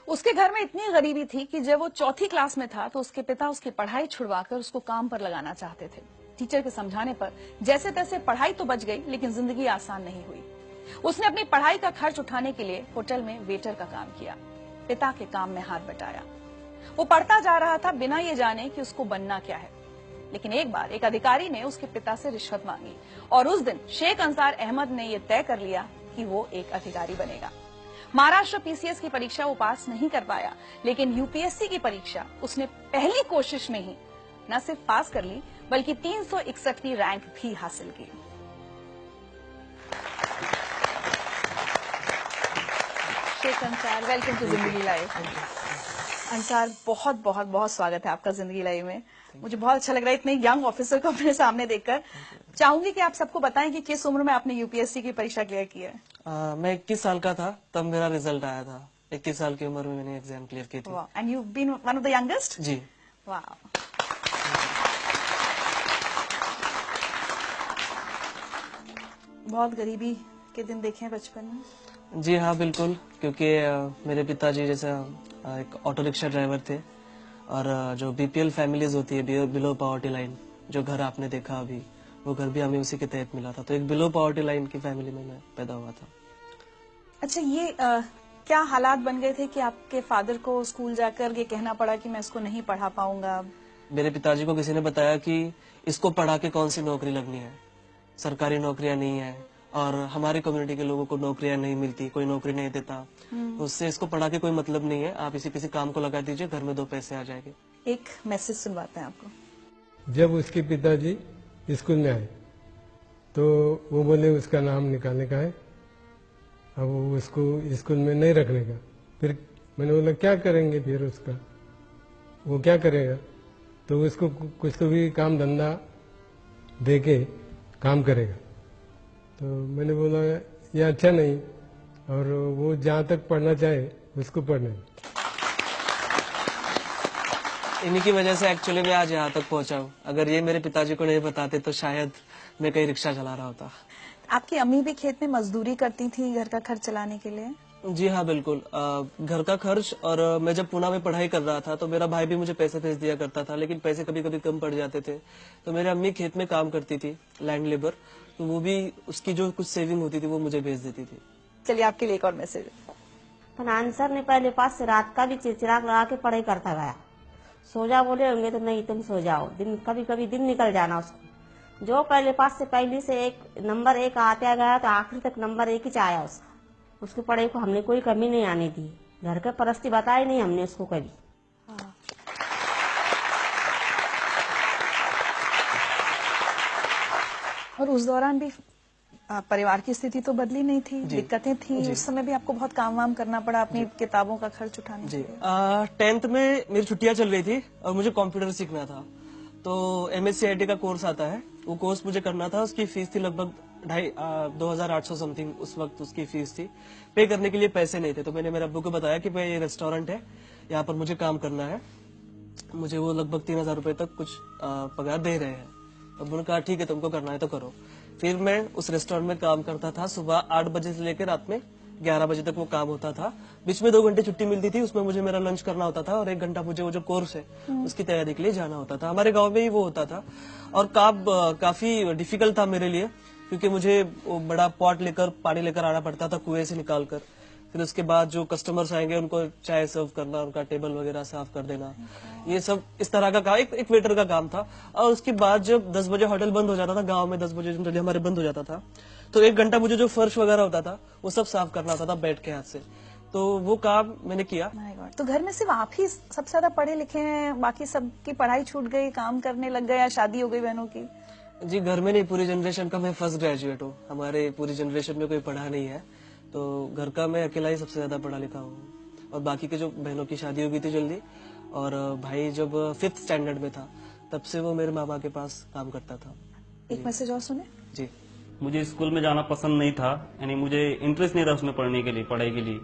उसके घर में इतनी गरीबी थी कि जब वो चौथी क्लास में था तो उसके पिता उसकी पढ़ाई छुड़वाकर उसको काम पर लगाना चाहते थे। टीचर के समझाने पर जैसे तैसे पढ़ाई तो बच गई, लेकिन जिंदगी आसान नहीं हुई। उसने अपनी पढ़ाई का खर्च उठाने के लिए होटल में वेटर का काम किया, पिता के काम में हाथ बटाया। वो पढ़ता जा रहा था बिना ये जाने कि उसको बनना क्या है। लेकिन एक बार एक अधिकारी ने उसके पिता से रिश्वत मांगी और उस दिन शेख अंसार अहमद ने यह तय कर लिया कि वो एक अधिकारी बनेगा। महाराष्ट्र पीसीएस की परीक्षा वो पास नहीं कर पाया, लेकिन यूपीएससी की परीक्षा उसने पहली कोशिश में ही न सिर्फ पास कर ली, बल्कि 361वीं रैंक भी हासिल की। शेख अंसार, वेलकम टू जिंदगी लाइव। अंसार, बहुत बहुत बहुत स्वागत है आपका जिंदगी लाइव में। मुझे बहुत अच्छा लग रहा है इतने यंग ऑफिसर को अपने सामने देखकर। चाहूंगी कि आप सबको बताएं कि किस उम्र में आपने यूपीएससी की परीक्षा क्लियर की है। मैं 21 साल का था तब मेरा रिजल्ट आया था। 21 साल की उम्र में मैंने एग्जाम क्लियर की थी। And you been one of the youngest? जी। वाह। बहुत गरीबी के दिन देखे हैं बचपन में? जी हाँ, बिल्कुल, क्योंकि मेरे पिताजी जैसे एक ऑटो रिक्शा ड्राइवर थे और जो बीपीएल फैमिलीज होती है, बिलो पॉवर्टी लाइन, जो घर आपने देखा अभी, वो घर भी हमें उसी के तहत मिला था। तो एक बिलो पॉवर्टी लाइन की फैमिली में मैं पैदा हुआ था। अच्छा, ये क्या हालात बन गए थे कि आपके फादर को स्कूल जाकर ये कहना पड़ा कि मैं इसको नहीं पढ़ा पाऊंगा? मेरे पिताजी को किसी ने बताया कि इसको पढ़ा के कौन सी नौकरी लगनी है, सरकारी नौकरियां नहीं है और हमारी कम्युनिटी के लोगों को नौकरियां नहीं मिलती, कोई नौकरी नहीं देता, उससे इसको पढ़ा के कोई मतलब नहीं है, आप इसी किसी काम को लगा दीजिए, घर में 2 पैसे आ जाएंगे। एक मैसेज सुनवाते हैं आपको। जब उसके पिताजी स्कूल में आए तो वो बोले उसका नाम निकालने का है, अब वो उसको स्कूल में नहीं रखने का। फिर मैंने बोला क्या करेंगे फिर उसका, वो क्या करेगा? तो उसको कुछ तो भी काम धंधा दे के काम करेगा। तो मैंने बोला ये अच्छा नहीं, और वो जहाँ तक पढ़ना चाहे उसको पढ़ने। इन्हीं की वजह से एक्चुअली मैं आज यहाँ तक पहुँचा हूँ। अगर ये मेरे पिताजी को नहीं बताते तो शायद मैं कहीं रिक्शा चला रहा होता। आपकी अम्मी भी खेत में मजदूरी करती थी घर का खर्च चलाने के लिए? जी हाँ, बिल्कुल। घर का खर्च, और मैं जब पुणे में पढ़ाई कर रहा था तो मेरा भाई भी मुझे पैसे भेज दिया करता था, लेकिन पैसे कभी कभी कम पड़ जाते थे। तो मेरी अम्मी खेत में काम करती थी, लैंड लेबर, तो वो भी उसकी जो कुछ सेविंग होती थी वो मुझे भेज देती थी। चलिए आपके लिए एक और मैसेज। आंसर ने पहले पास से रात का भी चिराग लगा के पढ़ाई करता गया। सो जा बोले होंगे तो नहीं तुम सो जाओ, दिन कभी कभी दिन निकल जाना उसको। जो पहले पास से पहली से एक नंबर 1 आते गया तो आखिर तक नंबर 1 ही आया उसका। उसकी पढ़ाई को हमने कोई कमी नहीं आने दी, घर के परस्ती बताई नहीं हमने उसको कभी। और उस दौरान भी परिवार की स्थिति तो बदली नहीं थी, दिक्कतें थी। उस समय भी आपको बहुत काम वाम करना पड़ा अपनी किताबों का खर्च उठाने के लिए। 10th में मेरी छुट्टियां चल रही थी और मुझे कंप्यूटर सीखना था। तो MSc IT का कोर्स आता है, वो कोर्स मुझे करना था। उसकी फीस थी लगभग 2,800 समथिंग, उस वक्त उसकी फीस थी। पे करने के लिए पैसे नहीं थे, तो मैंने मेरे अब्बू को बताया कि भाई ये रेस्टोरेंट है, यहाँ पर मुझे काम करना है, मुझे वो लगभग 3,000 रुपए तक कुछ पगार दे रहे हैं। तो उन्होंने कहा ठीक है, तुमको करना है तो करो। फिर मैं उस रेस्टोरेंट में काम करता था। सुबह 8 बजे से लेकर रात में 11 बजे तक वो काम होता था। बीच में 2 घंटे छुट्टी मिलती थी, उसमें मुझे मेरा लंच करना होता था और 1 घंटा मुझे वो जो कोर्स है उसकी तैयारी के लिए जाना होता था। हमारे गांव में ही वो होता था और काफी डिफिकल्ट था मेरे लिए, क्योंकि मुझे वो बड़ा पॉट लेकर पानी लेकर आना पड़ता था कुएं से निकाल कर। फिर उसके बाद जो कस्टमर्स आएंगे उनको चाय सर्व करना, उनका टेबल वगैरह साफ कर देना, ये सब इस तरह का काम एक वेटर का काम था। और उसके बाद जब 10 बजे होटल बंद हो जाता था, गांव में 10 बजे जनरली हमारे बंद हो जाता था, तो 1 घंटा मुझे जो फर्श वगैरह होता था वो सब साफ करना होता था बैठ के हाथ से। तो वो काम मैंने किया। तो घर में सिर्फ आप ही सबसे ज्यादा पढ़े लिखे हैं, बाकी सबकी पढ़ाई छूट गई, काम करने लग गए या शादी हो गई बहनों की? जी, घर में नहीं, पूरी जनरेशन का मैं फर्स्ट ग्रेजुएट हूँ। हमारे पूरी जनरेशन में कोई पढ़ा नहीं है, तो घर का मैं अकेला ही सबसे ज्यादा पढ़ा लिखा हूँ। और बाकी के जो बहनों की शादी हो गई थी जल्दी, और भाई जब 5th स्टैंडर्ड में था तब से वो मेरे मामा के पास काम करता था। एक मैसेज और सुने। जी, मुझे स्कूल में जाना पसंद नहीं था, यानी मुझे इंटरेस्ट नहीं था उसमें पढ़ने के लिए, पढ़ाई के लिए।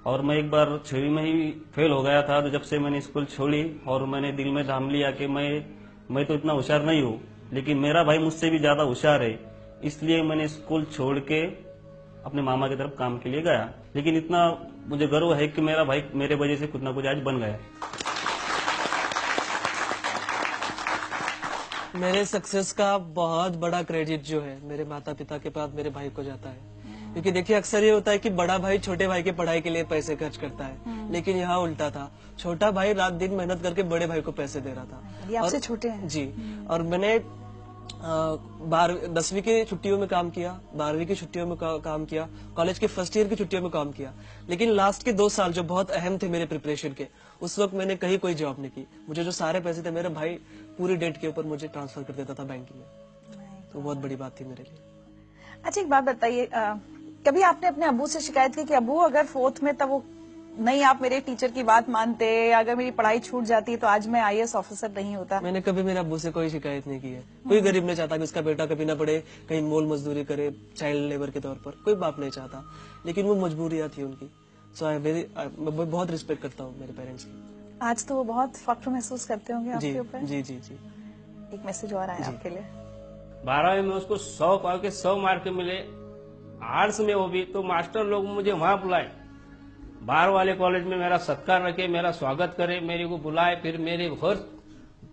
और मैं एक बार 6वीं में ही फेल हो गया था। तो जब से मैंने स्कूल छोड़ी और मैंने दिल में ठान लिया कि मैं तो इतना होशियार नहीं हूँ, लेकिन मेरा भाई मुझसे भी ज्यादा होशियार है, इसलिए मैंने स्कूल छोड़ के अपने मामा की तरफ काम के लिए गया। लेकिन इतना मुझे गर्व है कि मेरा भाई मेरे वजह से कुछ ना कुछ आज बन गया। मेरे सक्सेस का बहुत बड़ा क्रेडिट जो है मेरे माता पिता के बाद मेरे भाई को जाता है। क्योंकि देखिए अक्सर ये होता है कि बड़ा भाई छोटे भाई की पढ़ाई के लिए पैसे खर्च करता है, लेकिन यहाँ उल्टा था। छोटा भाई रात दिन मेहनत करके बड़े भाई को पैसे दे रहा था। ये आपसे छोटे हैं? जी। और मैंने 10वीं की छुट्टियों में काम किया, 12वीं की छुट्टियों में काम किया, कॉलेज के फर्स्ट ईयर की छुट्टियों में काम किया। लेकिन लास्ट के 2 साल जो बहुत अहम थे मेरे प्रिपरेशन के, उस वक्त मैंने कहीं कोई जॉब नहीं की। मुझे जो सारे पैसे थे मेरे भाई पूरी डेट के ऊपर मुझे ट्रांसफर कर देता था बैंक में। तो बहुत बड़ी बात थी मेरे लिए। अच्छा, एक बात बताइए, कभी आपने अपने अब्बू से शिकायत की कि अब्बू अगर 4th में तब वो नहीं आप मेरे टीचर की बात मानते, अगर मेरी पढ़ाई छूट जाती तो आज मैं IAS ऑफिसर नहीं होता? मैंने कभी मेरे अब्बू से कोई शिकायत नहीं की है। कोई गरीब नहीं चाहता कि उसका बेटा कभी ना पढ़े, कहीं मोल मजदूरी करे चाइल्ड लेबर के तौर पर, कोई बाप नहीं चाहता। लेकिन वो मजबूरियां थी उनकी। सो मैं बहुत रिस्पेक्ट करता हूँ मेरे पेरेंट्स की। आज तो वो बहुत फख्र महसूस करते होंगे जी आपके ऊपर। जी जी जी। एक मैसेज और आया आपके लिए। 12वीं में उसको 100 पाव के 100 मार्क मिले, आर्ट्स में वो भी, तो मास्टर लोग मुझे वहां बुलाए, बाहर वाले कॉलेज में मेरा सत्कार रखे, मेरा स्वागत करे, मेरे को बुलाए। फिर मेरे बहुत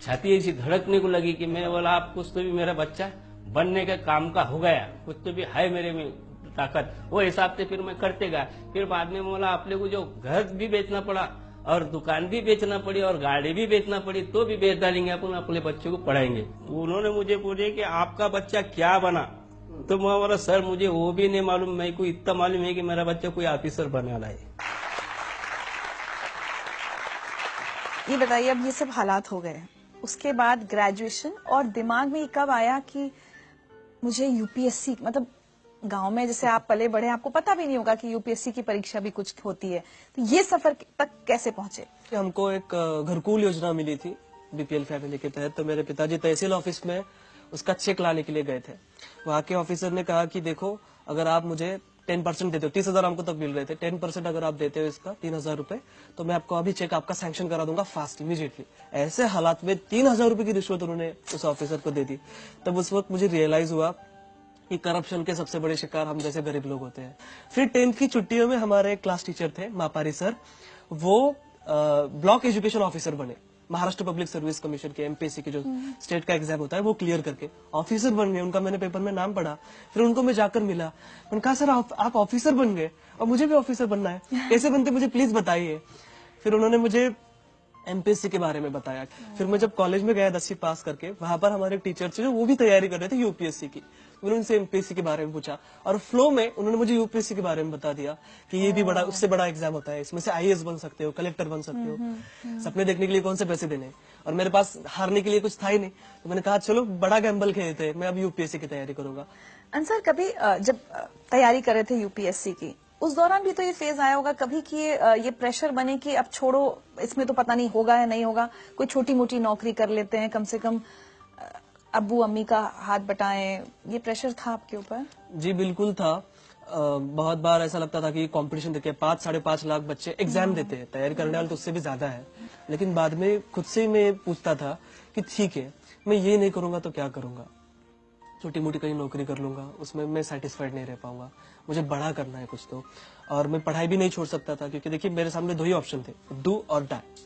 छाती ऐसी धड़कने को लगी कि मैं बोला आप कुछ तो भी मेरा बच्चा बनने के काम का हो गया, कुछ तो भी है मेरे में ताकत। वो हिसाब से फिर मैं करते गया। फिर बाद में बोला अपने को जो घर भी बेचना पड़ा और दुकान भी बेचना पड़ी और गाड़ी भी बेचना पड़ी तो भी बेच डालेंगे, अपन अपने बच्चे को पढ़ाएंगे। उन्होंने मुझे पूछे कि आपका बच्चा क्या बना, तो मैं बोला सर मुझे वो भी नहीं मालूम, मेरे को इतना मालूम है कि मेरा बच्चा कोई ऑफिसर बना रहा है। ये बताइए, अब ये सब हालात हो गए, उसके बाद ग्रेजुएशन, और दिमाग में ये कब आया कि मुझे UPSC, मतलब गांव में जैसे आप पले बढ़े, आपको पता भी नहीं होगा कि UPSC की परीक्षा भी कुछ होती है, तो ये सफर तक कैसे पहुंचे? हमको एक घरकुल योजना मिली थी BPL फैमिली के तहत। तो मेरे पिताजी तहसील ऑफिस में उसका चेक लाने के लिए गए थे। वहां के ऑफिसर ने कहा कि देखो अगर आप मुझे 10% देते हो, 30,000 हमको तब मिल रहे थे, 10% अगर आप देते हो इसका 3,000 रुपए, तो मैं आपको अभी चेक आपका सैंक्शन करा दूंगा फास्ट इमीडिएटली। ऐसे हालात में 3,000 रुपए की रिश्वत उन्होंने उस ऑफिसर को दे दी। तब उस वक्त मुझे रियलाइज हुआ कि करप्शन के सबसे बड़े शिकार हम जैसे गरीब लोग होते हैं। फिर 10th की छुट्टियों में हमारे क्लास टीचर थे मापारी सर, वो ब्लॉक एजुकेशन ऑफिसर बने। महाराष्ट्र पब्लिक सर्विस कमीशन के MPSC के जो स्टेट का एग्जाम होता है वो क्लियर करके ऑफिसर बन गए। उनका मैंने पेपर में नाम पढ़ा, फिर उनको मैं जाकर मिला, मैंने कहा सर आप ऑफिसर बन गए और मुझे भी ऑफिसर बनना है, कैसे बनते मुझे प्लीज बताइए। फिर उन्होंने मुझे MPSC के बारे में बताया। फिर मैं जब कॉलेज में गया 10वीं पास करके, वहां पर हमारे एक टीचर थे जो वो भी तैयारी कर रहे थे UPSC की। मैंने उनसे MPSC के बारे में पूछा और फ्लो में उन्होंने मुझे UPSC के बारे में बता दिया कि ये भी बड़ा, उससे बड़ा एग्जाम होता है, इसमें से IAS बन सकते हो, कलेक्टर बन सकते हो। सपने देखने के लिए कौन से पैसे देने, और मेरे पास हारने के लिए कुछ था ही नहीं। तो मैंने कहा चलो बड़ा गैम्बल खेलते हैं, मैं अब UPSC की तैयारी करूंगा। अंसर, कभी जब तैयारी कर रहे थे UPSC की, उस दौरान भी तो ये फेज आया होगा कभी कि ये प्रेशर बने कि अब छोड़ो, इसमें तो पता नहीं होगा या नहीं होगा, कोई छोटी मोटी नौकरी कर लेते हैं, कम से कम अब्बू अम्मी का हाथ बटाएं, ये प्रेशर था आपके ऊपर? जी बिल्कुल था। बहुत बार ऐसा लगता था कि कंपटीशन देखिए 5-5.5 लाख बच्चे एग्जाम देते हैं, तैयारी करने वाले तो उससे भी ज्यादा है। लेकिन बाद में खुद से मैं पूछता था कि ठीक है मैं ये नहीं करूंगा तो क्या करूंगा, छोटी मोटी कहीं नौकरी कर लूंगा, उसमें मैं सेटिस्फाइड नहीं रह पाऊंगा, मुझे बड़ा करना है कुछ तो। और मैं पढ़ाई भी नहीं छोड़ सकता था क्योंकि देखिए मेरे सामने 2 ही ऑप्शन थे, डू और डाई।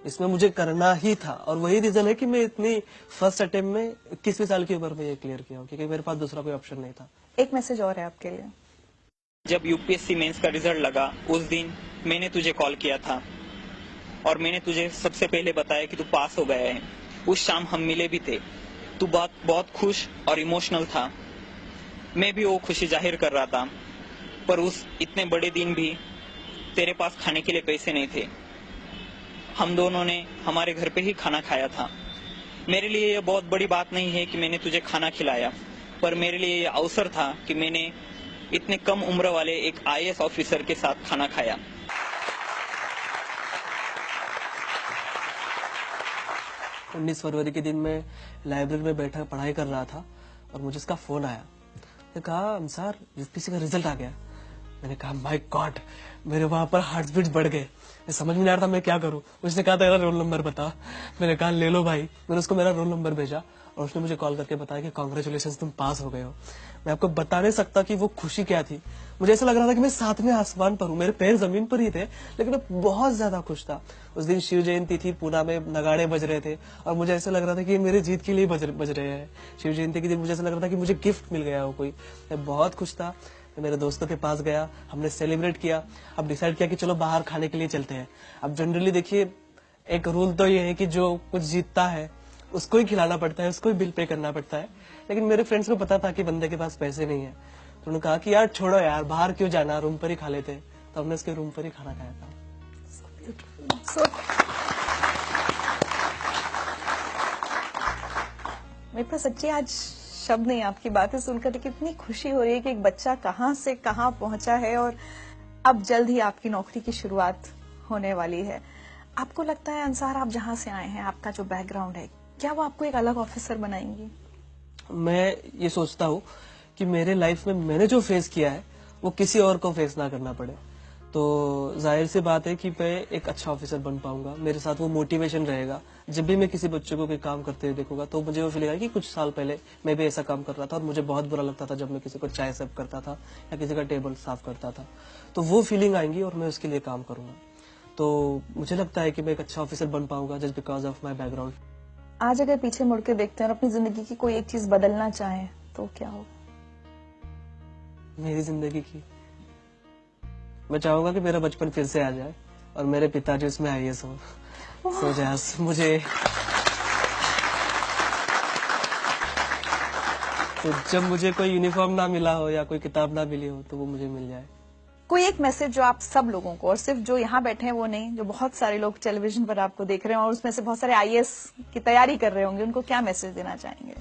इसमें मुझे करना ही था और वही रीजन है कि मैं इतनी फर्स्ट अटेम्प्ट में 21वीं साल की उम्र में ये क्लियर किया हूँ, क्योंकि मेरे पास दूसरा कोई ऑप्शन नहीं था। एक मैसेज और है आपके लिए। जब UPSC मेंस का रिजल्ट लगा उस दिन मैंने तुझे कॉल किया था और मैंने तुझे सबसे पहले बताया कि तू पास हो गया है। उस शाम हम मिले भी थे, तू बहुत खुश और इमोशनल था, मैं भी वो खुशी जाहिर कर रहा था। पर उस इतने बड़े दिन भी तेरे पास खाने के लिए पैसे नहीं थे। हम दोनों ने हमारे घर पे ही खाना खाया था। मेरे लिए यह बहुत बड़ी बात नहीं है कि मैंने तुझे खाना खिलाया, पर मेरे लिए यह अवसर था कि मैंने इतने कम उम्र वाले एक IAS ऑफिसर के साथ खाना खाया। 19 फरवरी के दिन मैं लाइब्रेरी में बैठा पढ़ाई कर रहा था और मुझे इसका फोन आया। मैंने कहा अंसार UPSC का रिजल्ट आ गया। मैंने कहा माय गॉड, मेरे वहां पर हार्ट बीट्स बढ़ गए, मैं समझ में नहीं आ रहा था मैं क्या करूं। उसने कहा तेरा रोल नंबर बता। मैंने कहा ले लो भाई। मैंने उसको मेरा रोल नंबर भेजा और उसने मुझे कॉल करके बताया कि कांग्रेचुलेशन, तुम पास हो गए हो। मैं आपको बता नहीं सकता कि वो खुशी क्या थी। मुझे ऐसा लग रहा था कि मैं 7वें आसमान पर हूँ, मेरे पैर जमीन पर ही थे, लेकिन मैं बहुत ज्यादा खुश था। उस दिन शिव जयंती थी, पूना में नगाड़े बज रहे थे और मुझे ऐसा लग रहा था कि ये मेरी जीत के लिए बज रहे हैं। शिव जयंती के दिन मुझे ऐसा लग रहा था कि मुझे गिफ्ट मिल गया हो कोई। मैं बहुत खुश था। मैं मेरे दोस्तों के पास गया, हमने सेलिब्रेट किया। अब डिसाइड किया कि चलो बाहर खाने के लिए चलते हैं। अब जनरली देखिए, एक रूल तो ये है कि जो कुछ जीतता है उसको ही खिलाना पड़ता है, उसको ही बिल पे करना पड़ता है। लेकिन मेरे फ्रेंड्स को पता था कि बंदे के पास पैसे नहीं है, तो उन्होंने कहा कि यार छोड़ो यार, बाहर क्यों जाना, रूम पर ही खा लेते। तो हमने उसके रूम पर ही खाना खाया था। मेरे पास सच्ची आज शब्द नहीं आपकी बातें सुनकर, कितनी खुशी हो रही है कि एक बच्चा कहाँ से कहाँ पहुंचा है और अब जल्द ही आपकी नौकरी की शुरुआत होने वाली है। आपको लगता है अंसार, आप जहां से आए हैं, आपका जो बैकग्राउंड है, क्या वो आपको एक अलग ऑफिसर बनाएंगी? मैं ये सोचता हूँ कि मेरे लाइफ में मैंने जो फेस किया है वो किसी और को फेस ना करना पड़े। तो जाहिर सी बात है कि मैं एक अच्छा ऑफिसर बन पाऊंगा। मेरे साथ वो मोटिवेशन रहेगा। जब भी मैं किसी बच्चे को कोई काम करते हुए देखूंगा तो मुझे वो फील आएगा कि कुछ साल पहले मैं भी ऐसा काम कर रहा था और मुझे बहुत बुरा लगता था जब मैं किसी को चाय सर्व करता था या किसी का टेबल साफ करता था। तो वो फीलिंग आएंगी और मैं उसके लिए काम करूंगा। तो मुझे लगता है कि मैं एक अच्छा ऑफिसर बन पाऊंगा just because of my background. आज अगर पीछे मुड़ के देखते हैं और अपनी जिंदगी की कोई एक चीज बदलना चाहें तो क्या होगा? मेरी जिंदगी की, मैं चाहूंगा कि मेरा बचपन फिर से आ जाए और मेरे पिताजी उसमें IAS हो। सो जस्ट मुझे तो जब मुझे कोई यूनिफॉर्म ना मिला हो या कोई किताब ना मिली हो तो वो मुझे मिल जाए। कोई एक मैसेज जो आप सब लोगों को, और सिर्फ जो यहाँ बैठे हैं वो नहीं, जो बहुत सारे लोग टेलीविजन पर आपको देख रहे हैं और उसमें से बहुत सारे IAS की तैयारी कर रहे होंगे, उनको क्या मैसेज देना चाहेंगे?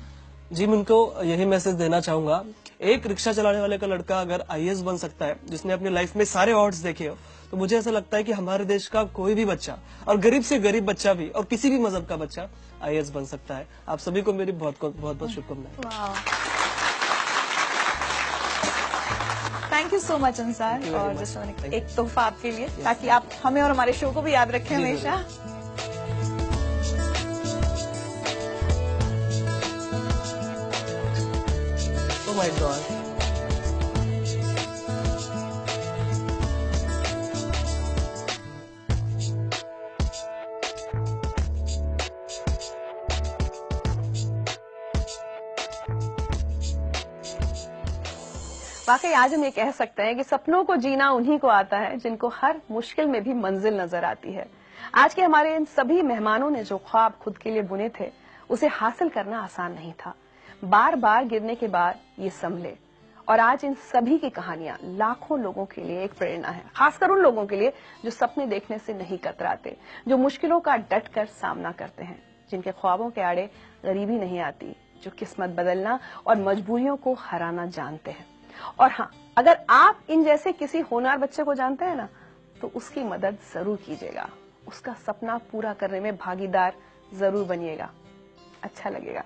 जी, मैं उनको यही मैसेज देना चाहूंगा, एक रिक्शा चलाने वाले का लड़का अगर IAS बन सकता है, जिसने अपनी लाइफ में सारे अवार्ड्स देखे हो, तो मुझे ऐसा लगता है कि हमारे देश का कोई भी बच्चा, और गरीब से गरीब बच्चा भी, और किसी भी मजहब का बच्चा IAS बन सकता है। आप सभी को मेरी बहुत बहुत शुभकामनाएं। Thank you so much Ansar. और जैसे मैंने एक तोहफा आपके लिए, ताकि आप हमें और हमारे शो को भी याद रखें हमेशा। Oh my God. वाकई आज हम ये कह सकते हैं कि सपनों को जीना उन्हीं को आता है जिनको हर मुश्किल में भी मंजिल नजर आती है। आज के हमारे इन सभी मेहमानों ने जो ख्वाब खुद के लिए बुने थे, उसे हासिल करना आसान नहीं था। बार बार गिरने के बाद ये संभले, और आज इन सभी की कहानियां लाखों लोगों के लिए एक प्रेरणा है, खासकर उन लोगों के लिए जो सपने देखने से नहीं कतराते, जो मुश्किलों का डट कर सामना करते हैं, जिनके ख्वाबों के आड़े गरीबी नहीं आती, जो किस्मत बदलना और मजबूरियों को हराना जानते हैं। और हाँ, अगर आप इन जैसे किसी होनहार बच्चे को जानते हैं ना, तो उसकी मदद जरूर कीजिएगा, उसका सपना पूरा करने में भागीदार जरूर बनिएगा, अच्छा लगेगा।